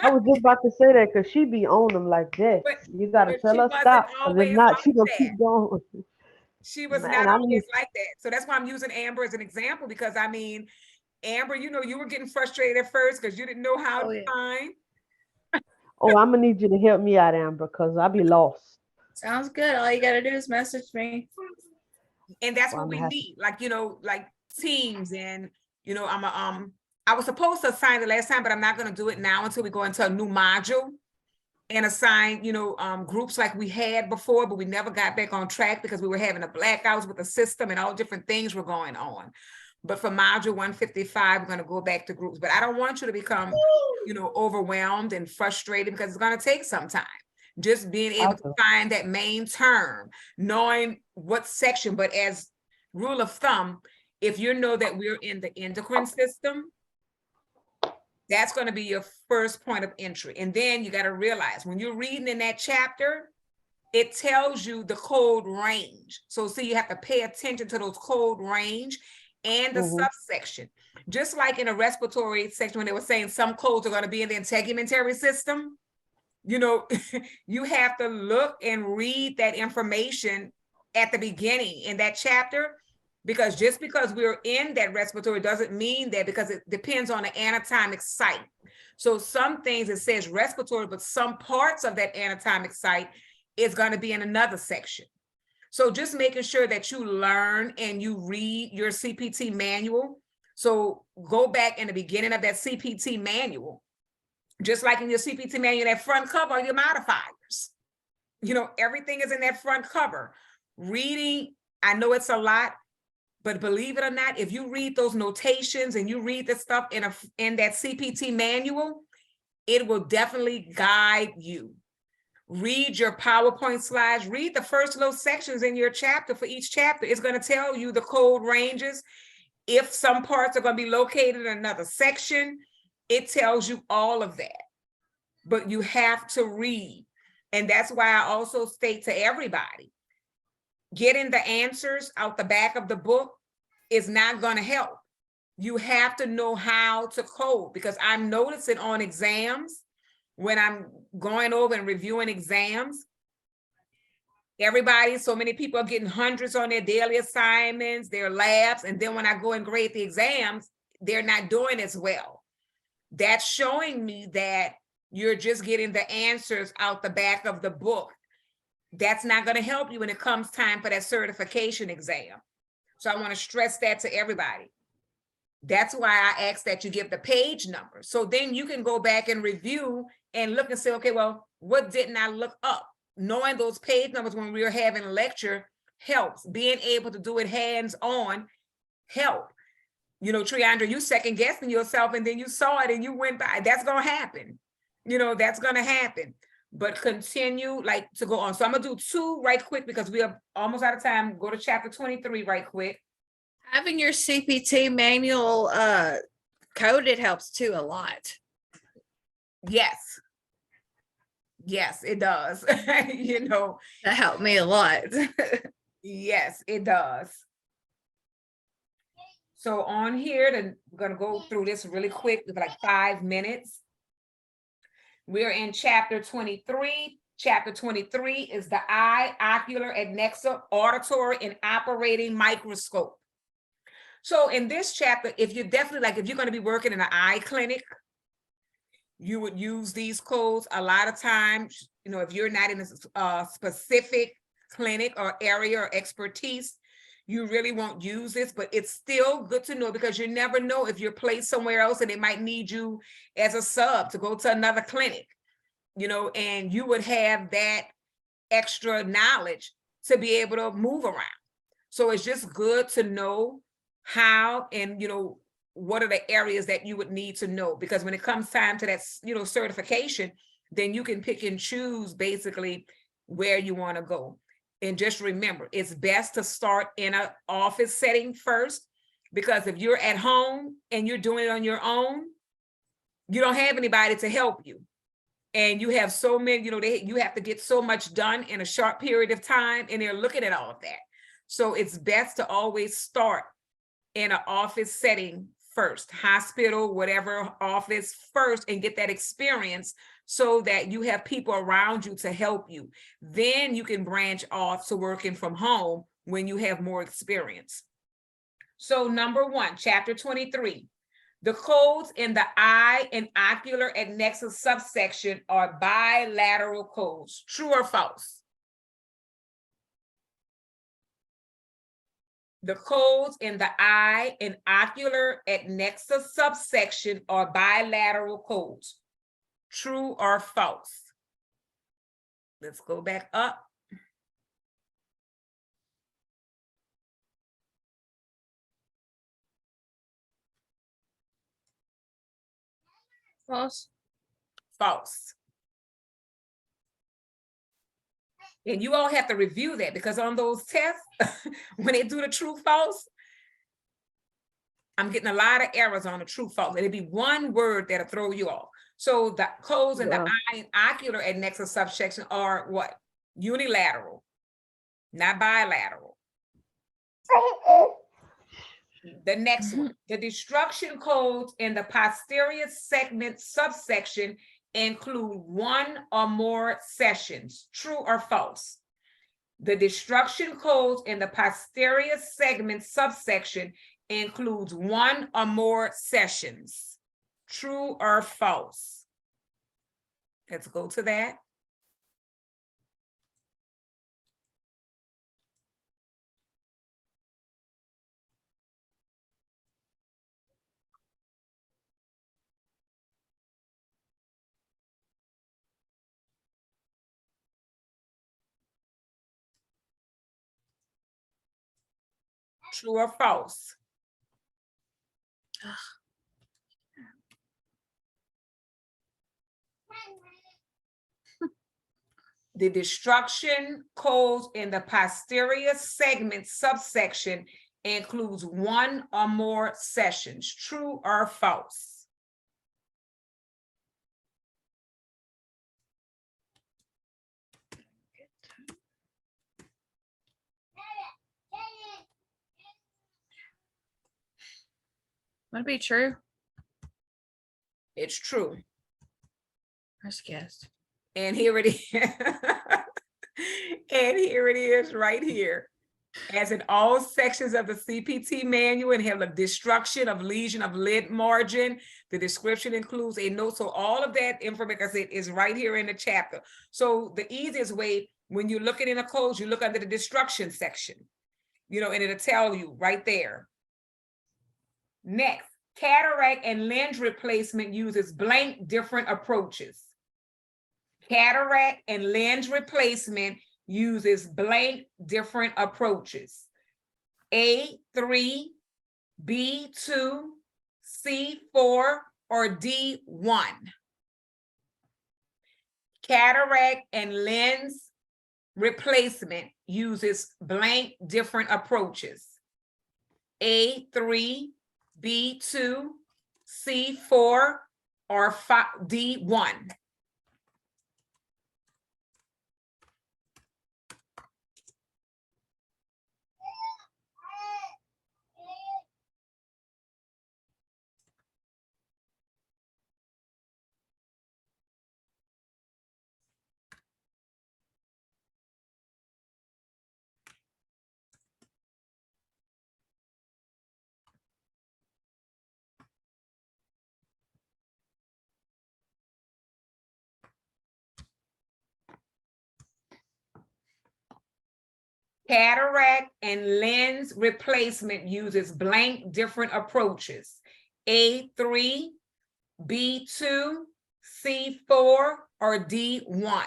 I was just about to say that because she be on them like that. But You got to tell she her wasn't stop, because if always not, she like going to that. keep going. She was Man, not I always need- like that. So that's why I'm using Amber as an example, because I mean, Amber, you know, you were getting frustrated at first because you didn't know how to find. Oh, I'm going to need you to help me out, Amber, because I be lost. Sounds good. All you gotta do is message me. And that's Well, what I'm we gonna have need, like, you know, like teams. And, you know, I was supposed to assign it last time, but I'm not going to do it now until we go into a new module and assign, you know, groups like we had before, but we never got back on track because we were having a blackouts with the system and all different things were going on. But for module 155, we're going to go back to groups. But I don't want you to become, you know, overwhelmed and frustrated, because it's going to take some time. Just being able to find that main term, knowing what section. But as rule of thumb, if you know that we're in the endocrine system, that's going to be your first point of entry. And then you got to realize when you're reading in that chapter, it tells you the code range. So see, you have to pay attention to those code range and the subsection. Just like in a respiratory section, when they were saying some codes are going to be in the integumentary system, you know, you have to look and read that information at the beginning in that chapter, because just because we're in that respiratory doesn't mean that, because it depends on the anatomic site. So some things it says respiratory, but some parts of that anatomic site is going to be in another section. So just making sure that you learn and you read your CPT manual. So go back in the beginning of that CPT manual. Just like in your CPT manual, that front cover are your modifiers. You know, everything is in that front cover. Reading, I know it's a lot, but believe it or not, if you read those notations and you read the stuff in that CPT manual, It will definitely guide you. Read your PowerPoint slides, read the first little sections in your chapter for each chapter. It's going to tell you the code ranges. If some parts are going to be located in another section, it tells you all of that. But you have to read. And that's why I also state to everybody, getting the answers out the back of the book is not going to help. You have to know how to code, because I'm noticing on exams, when I'm going over and reviewing exams, so many people are getting hundreds on their daily assignments, their labs, and then when I go and grade the exams, they're not doing as well. That's showing me that you're just getting the answers out the back of the book. That's not going to help you when it comes time for that certification exam. So I want to stress that to everybody. That's why I ask that you give the page number. So then you can go back and review and look and say, okay, well, what didn't I look up? Knowing those page numbers when we were having a lecture helps. Being able to do it hands-on help. You know, Triandra, you second guessing yourself and then you saw it and you went by. That's going to happen. You know, that's going to happen. But continue like to go on. So I'm going to do 2 right quick because we are almost out of time. Go to chapter 23 right quick. Having your CPT manual coded helps too a lot. Yes. Yes, it does. You know, That helped me a lot. yes, it does. So on here, we're going to go through this really quick for like 5 minutes. We're in chapter 23. Chapter 23 is the eye, ocular, adnexa, auditory, and operating microscope. So in this chapter, if you're going to be working in an eye clinic, you would use these codes. A lot of times, you know, if you're not in a specific clinic or area or expertise, you really won't use this, but it's still good to know because you never know if you're placed somewhere else and they might need you as a sub to go to another clinic, you know, and you would have that extra knowledge to be able to move around. So it's just good to know how and, you know, what are the areas that you would need to know, because when it comes time to that, you know, certification, then you can pick and choose basically where you want to go. And just remember, it's best to start in an office setting first, because if you're at home and you're doing it on your own, you don't have anybody to help you. And you have so many, you know, you have to get so much done in a short period of time, and they're looking at all of that. So it's best to always start in an office setting first, hospital, whatever office first, and get that experience so that you have people around you to help you. Then you can branch off to working from home when you have more experience. So number 1, chapter 23, the codes in the eye and ocular adnexa subsection are bilateral codes. True or false? The codes in the eye and ocular adnexa subsection are bilateral codes. True or false? Let's go back up. False. False. And you all have to review that, because on those tests, when they do the true false, I'm getting a lot of errors on the true false. It'll be one word that'll throw you off. So the codes in the eye and ocular adnexa subsection are what? Unilateral, not bilateral. The next one, the destruction codes in the posterior segment subsection include 1 or more sessions. True or false? The destruction codes in the posterior segment subsection includes 1 or more sessions. True or false? Let's go to that. True or false? the destruction codes in the posterior segment subsection includes one or more sessions, true or false? Would it be true? It's true. First guess. And here it is. And here it is right here. As in all sections of the CPT manual and have a destruction of lesion of lid margin, the description includes a note. So all of that information, like I said, is right here in the chapter. So the easiest way, when you're looking in a codes, you look under the destruction section, you know, and it'll tell you right there. Next, cataract and lens replacement uses blank different approaches. Cataract and lens replacement uses blank different approaches. A3, B2, C4, or D1. Cataract and lens replacement uses blank different approaches. A3, B2, C4, or D1. Cataract and lens replacement uses blank different approaches. A3, B2, C4, or D1.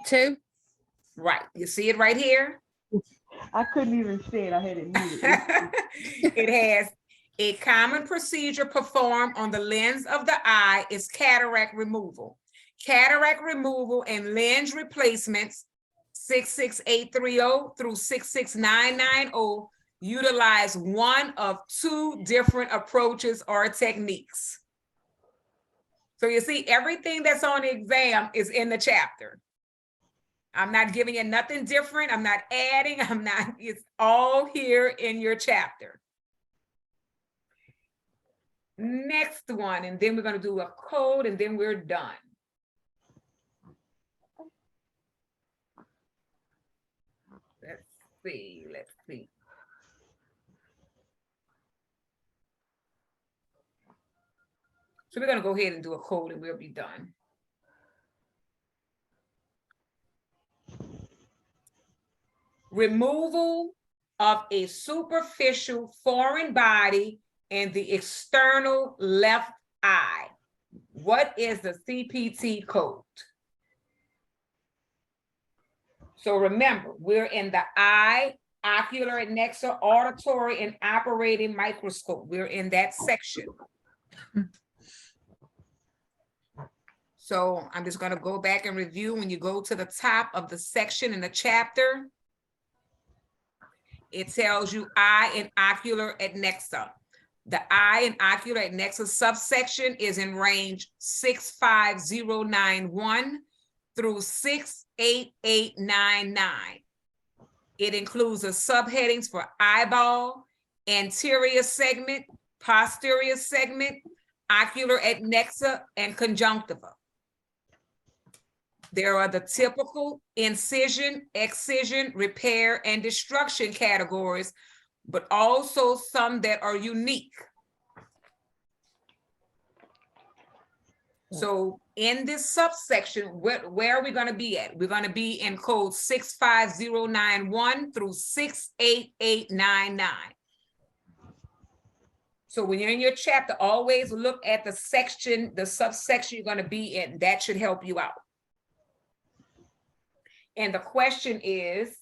Two. Right, you see it right here? I couldn't even say it. I had it muted. It has a common procedure performed on the lens of the eye is cataract removal. Cataract removal and lens replacements 66830 through 66990 utilize one of two different approaches or techniques. So you see, everything that's on the exam is in the chapter. I'm not giving you nothing different. I'm not adding, it's all here in your chapter. Next one, and then we're going to do a code and then we're done. Let's see. So we're going to go ahead and do a code and we'll be done. Removal of a superficial foreign body in the external left eye. What is the CPT code? So remember, we're in the eye, ocular, adnexa, auditory, and operating microscope. We're in that section. So I'm just going to go back and review. When you go to the top of the section in the chapter, it tells you eye and ocular adnexa. The eye and ocular adnexa subsection is in range 65091 through 68899. It includes the subheadings for eyeball, anterior segment, posterior segment, ocular adnexa, and conjunctiva. There are the typical incision, excision, repair, and destruction categories, but also some that are unique. So in this subsection, where are we going to be at? We're going to be in code 65091 through 68899. So when you're in your chapter, always look at the section, the subsection you're going to be in. That should help you out. And the question is,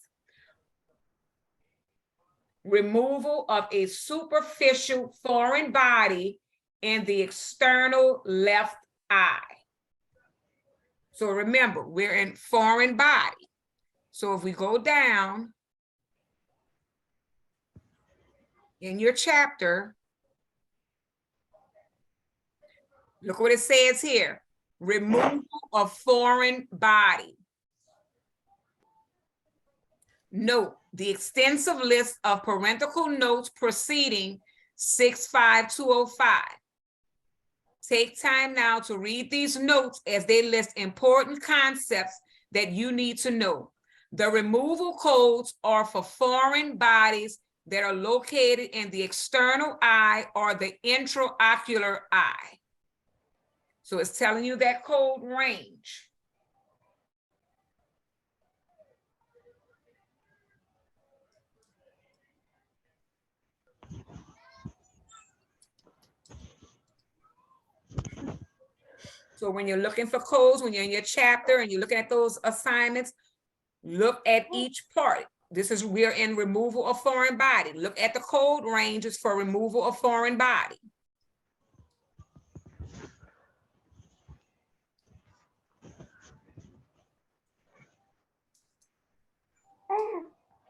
removal of a superficial foreign body in the external left eye. So remember, we're in foreign body. So if we go down in your chapter, look what it says here. Removal of foreign body. Note the extensive list of parenthetical notes preceding 65205. Take time now to read these notes as they list important concepts that you need to know. The removal codes are for foreign bodies that are located in the external eye or the intraocular eye. So it's telling you that code range. So when you're looking for codes, when you're in your chapter and you're looking at those assignments, look at each part. We're in removal of foreign body. Look at the code ranges for removal of foreign body.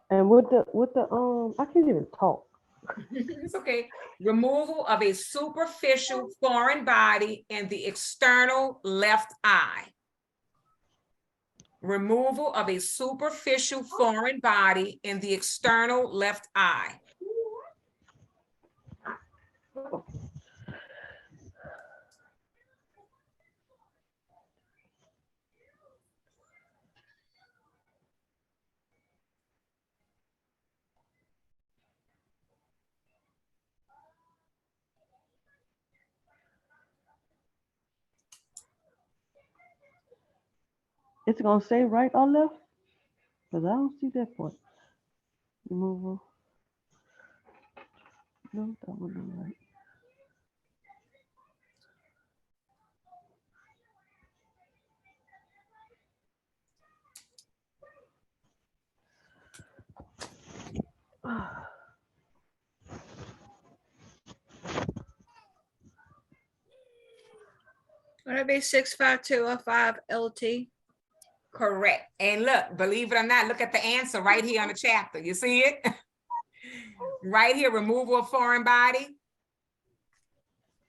And with the I can't even talk. It's okay. Removal of a superficial foreign body in the external left eye. Removal of a superficial foreign body in the external left eye. It's gonna say right or left? Because I don't see that part. Removal. No, that one not right. Would it be 65205 LT? Correct. And look, believe it or not, look at the answer right here on the chapter. You see it? Right here, removal of foreign body.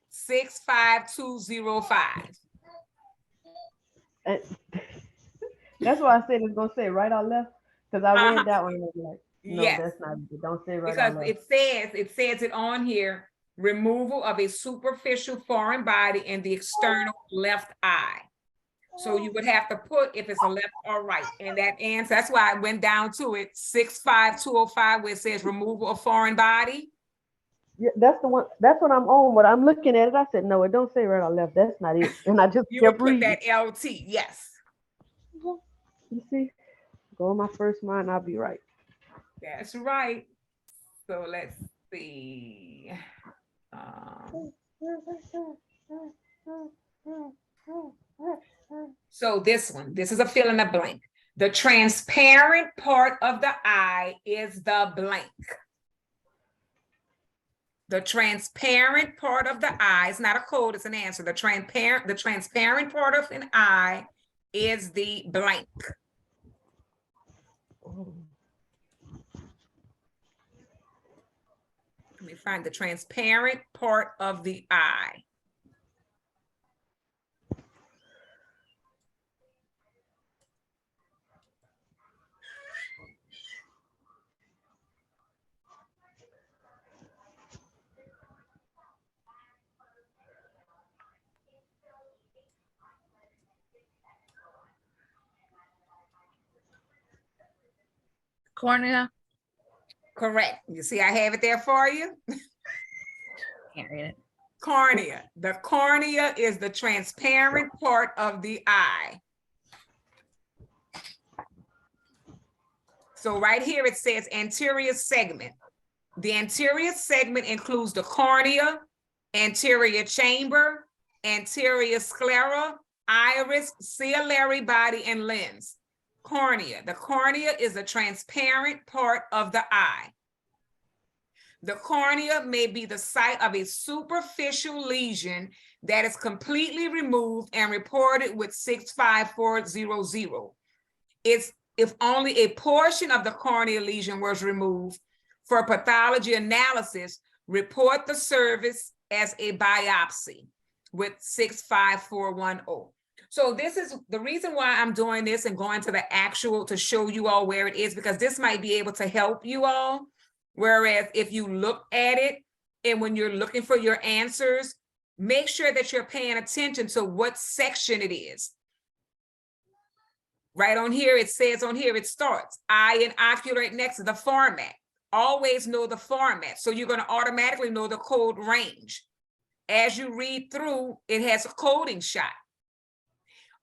65205. That's why I said it's gonna say right or left. Because I read that one and was like, no, Yes. that's not it. Don't say right Because or left. it says it on here, removal of a superficial foreign body in the external left eye. So you would have to put if it's a left or right. And that answer, that's why I went down to it, 65205, where it says removal of foreign body. Yeah, that's the one. That's what I'm on. But I'm looking at it. I said, no, it don't say right or left. That's not it. And I just You would kept put reading. that LT, yes. You see, go in my first mind, I'll be right. That's right. So let's see. So this is a fill in the blank. The transparent part of the eye is the blank. The transparent part of the eye, it's not a code, it's an answer. The transparent part of an eye is the blank. Let me find the transparent part of the eye. Cornea. Correct. You see, I have it there for you. Can't read it. Cornea. The cornea is the transparent part of the eye. So right here it says anterior segment. The anterior segment includes the cornea, anterior chamber, anterior sclera, iris, ciliary body, and lens. Cornea. The cornea is a transparent part of the eye. The cornea may be the site of a superficial lesion that is completely removed and reported with 65400. It's if only a portion of the corneal lesion was removed for pathology analysis, report the service as a biopsy with 65410. So this is the reason why I'm doing this and going to the actual to show you all where it is, because this might be able to help you all. Whereas if you look at it and when you're looking for your answers, make sure that you're paying attention to what section it is. Right on here, it says on here, it starts, eye and ocular Adnexa, the format. Always know the format. So you're going to automatically know the code range. As you read through, it has a coding shot.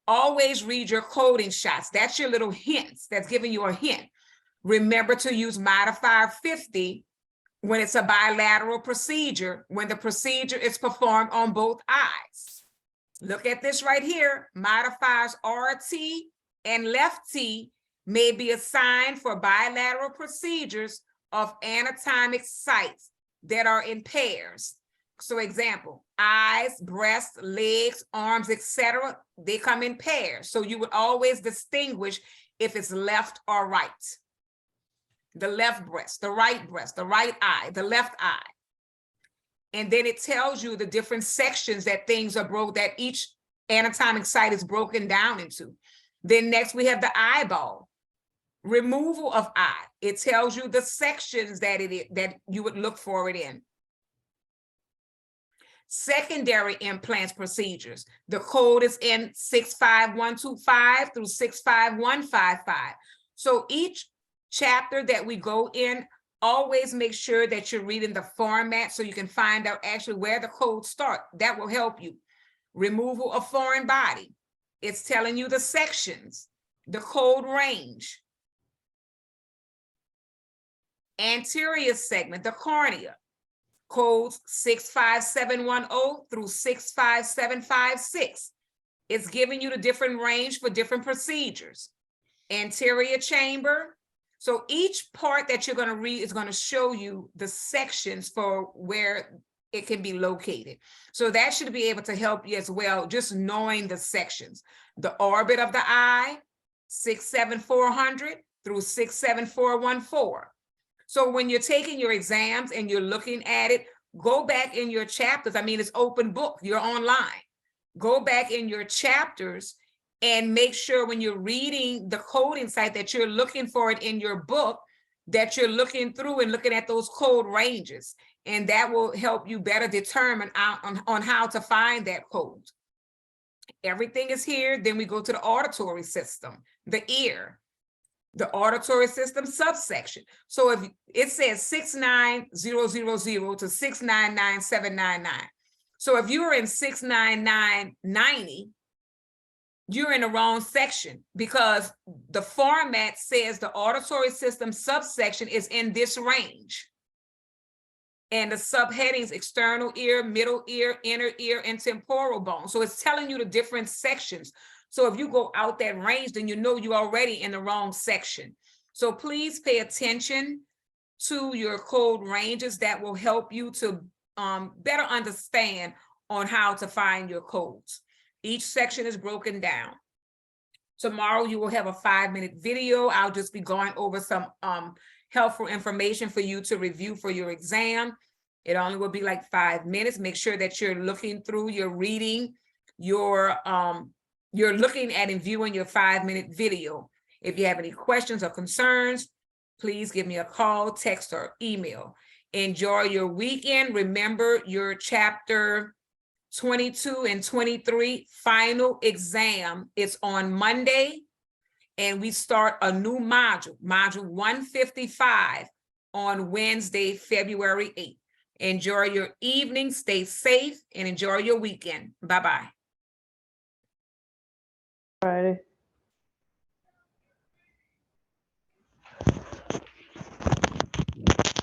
Always read your coding shots. That's your little hints. That's giving you a hint. Remember to use modifier 50 when it's a bilateral procedure, when the procedure is performed on both eyes. Look at this right here. Modifiers RT and left T may be assigned for bilateral procedures of anatomic sites that are in pairs. So example, eyes, breasts, legs, arms, etc. They come in pairs. So you would always distinguish if it's left or right. The left breast, the right eye, the left eye. And then it tells you the different sections that things are broke, that each anatomic site is broken down into. Then next we have the eyeball. Removal of eye. It tells you the sections that that you would look for it in. Secondary implants procedures. The code is in 65125 through 65155. So each chapter that we go in, always make sure that you're reading the format so you can find out actually where the codes start. That will help you. Removal of foreign body. It's telling you the sections, the code range. Anterior segment, the cornea, codes 65710 through 65756. It's giving you the different range for different procedures. Anterior chamber. So each part that you're going to read is going to show you the sections for where it can be located. So that should be able to help you as well, just knowing the sections. The orbit of the eye, 67400 through 67414. So when you're taking your exams and you're looking at it, go back in your chapters. I mean, it's open book, you're online. Go back in your chapters and make sure when you're reading the coding site that you're looking for it in your book, that you're looking through and looking at those code ranges. And that will help you better determine on how to find that code. Everything is here. Then we go to the auditory system, the ear, the auditory system subsection. So if it says 69000 to 699799. So if you're in 69990, you're in the wrong section because the format says the auditory system subsection is in this range. And the subheadings, external ear, middle ear, inner ear, and temporal bone. So it's telling you the different sections. So if you go out that range, then you know you're already in the wrong section. So please pay attention to your code ranges. That will help you to better understand on how to find your codes. Each section is broken down. Tomorrow you will have a 5-minute video. I'll just be going over some helpful information for you to review for your exam. It only will be like 5 minutes. Make sure that you're looking through, you're reading, you're looking at and viewing your 5-minute video. If you have any questions or concerns, please give me a call, text, or email. Enjoy your weekend. Remember your chapter 22 and 23 final exam is on Monday, and we start a new module, module 155, on Wednesday, February 8th. Enjoy your evening, stay safe, and enjoy your weekend. Bye-bye. All right.